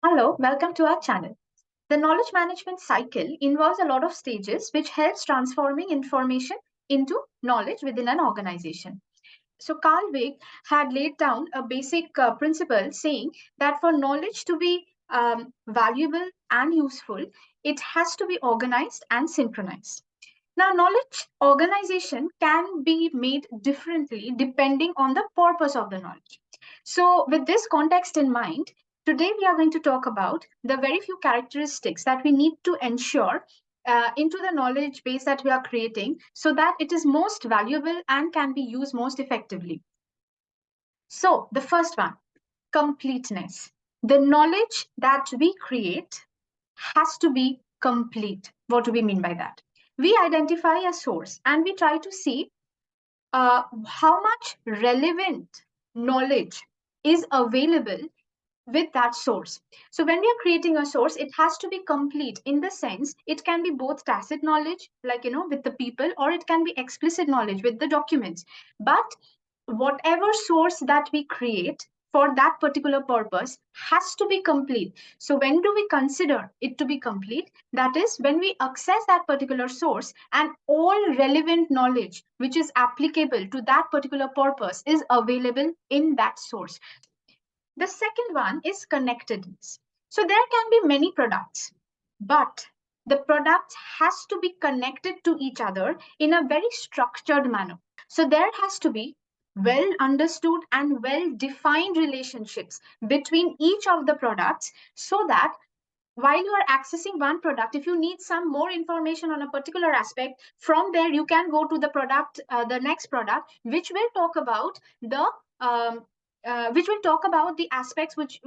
Hello, welcome to our channel. The knowledge management cycle involves a lot of stages which helps transforming information into knowledge within an organization. So Karl Wiig had laid down a basic principle saying that for knowledge to be valuable and useful, it has to be organized and synchronized. Now, knowledge organization can be made differently depending on the purpose of the knowledge. So, with this context in mind, today we are going to talk about the very few characteristics that we need to ensure into the knowledge base that we are creating so that it is most valuable and can be used most effectively. So, the first one, completeness. The knowledge that we create has to be complete. What do we mean by that? We identify a source and we try to see how much relevant knowledge is available with that source. So when we are creating a source, it has to be complete in the sense it can be both tacit knowledge, like with the people, or it can be explicit knowledge with the documents. But whatever source that we create for that particular purpose has to be complete. So when do we consider it to be complete? That is when we access that particular source and all relevant knowledge which is applicable to that particular purpose is available in that source. The second one is connectedness. So there can be many products, but the product has to be connected to each other in a very structured manner. So there has to be well understood and well defined relationships between each of the products so that while you are accessing one product, if you need some more information on a particular aspect, from there you can go to the product, the next product, um, which will talk about the aspects which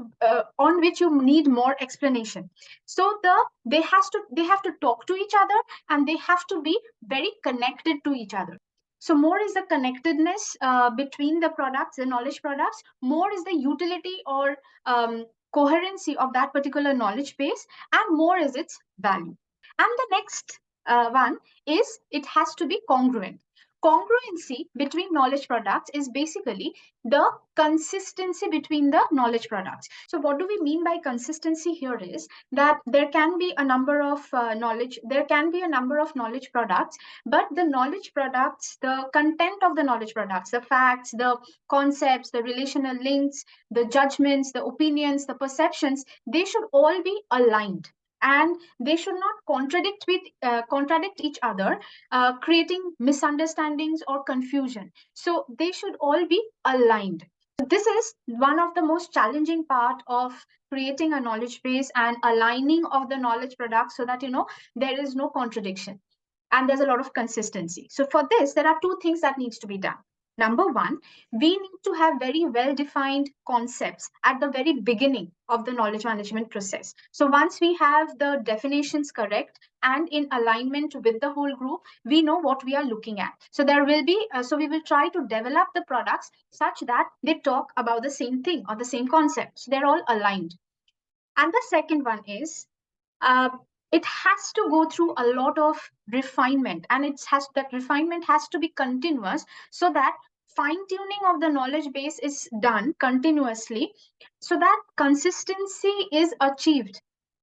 on which you need more explanation. So they have to talk to each other and they have to be very connected to each other. So more is the connectedness between the products, the knowledge products. More is the utility or coherency of that particular knowledge base, and more is its value. And the next one is it has to be congruent. Congruency between knowledge products is basically the consistency between the knowledge products. So what do we mean by consistency here is that there can be a number of knowledge products, but the knowledge products, the content of the knowledge products, the facts, the concepts, the relational links, the judgments, the opinions, the perceptions, they should all be aligned and they should not contradict each other, creating misunderstandings or confusion. So they should all be aligned. This is one of the most challenging part of creating a knowledge base and aligning of the knowledge products so that there is no contradiction and there's a lot of consistency. So for this, there are two things that needs to be done. Number one, we need to have very well-defined concepts at the very beginning of the knowledge management process. So once we have the definitions correct and in alignment with the whole group, we know what we are looking at. So there will be, so we will try to develop the products such that they talk about the same thing or the same concept. So they're all aligned. And the second one is, uh, it has to go through a lot of refinement, and that refinement has to be continuous so that fine tuning of the knowledge base is done continuously so that consistency is achieved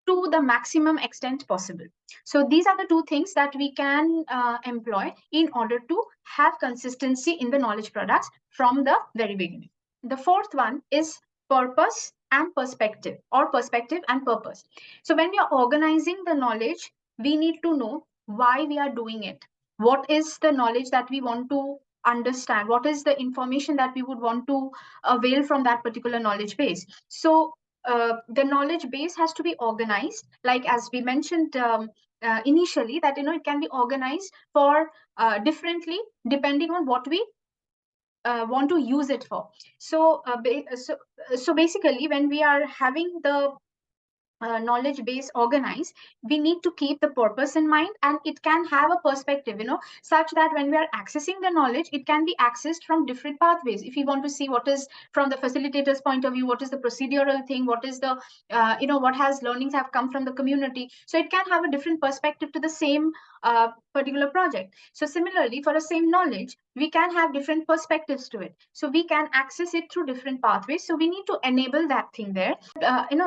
to the maximum extent possible. So these are the two things that we can employ in order to have consistency in the knowledge products from the very beginning. The fourth one is purpose and perspective, or perspective and purpose. So when we are organizing the knowledge, we need to know why we are doing it. What is the knowledge that we want to understand? What is the information that we would want to avail from that particular knowledge base? So the knowledge base has to be organized, like as we mentioned initially, that it can be organized for differently depending on what we want to use it for. So basically, when we are having the knowledge base organized, we need to keep the purpose in mind, and it can have a perspective, such that when we are accessing the knowledge, it can be accessed from different pathways. If you want to see what is from the facilitator's point of view, what is the procedural thing, what is the what has learnings have come from the community, so it can have a different perspective to the same a particular project. So similarly, for the same knowledge, we can have different perspectives to it. So we can access it through different pathways. So we need to enable that thing there.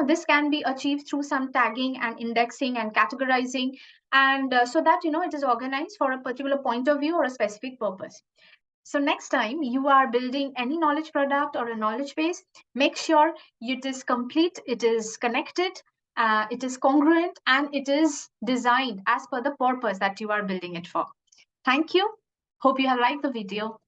This can be achieved through some tagging and indexing and categorizing, and so that it is organized for a particular point of view or a specific purpose. So next time you are building any knowledge product or a knowledge base, make sure it is complete, it is connected, it is congruent, and it is designed as per the purpose that you are building it for. Thank you. Hope you have liked the video.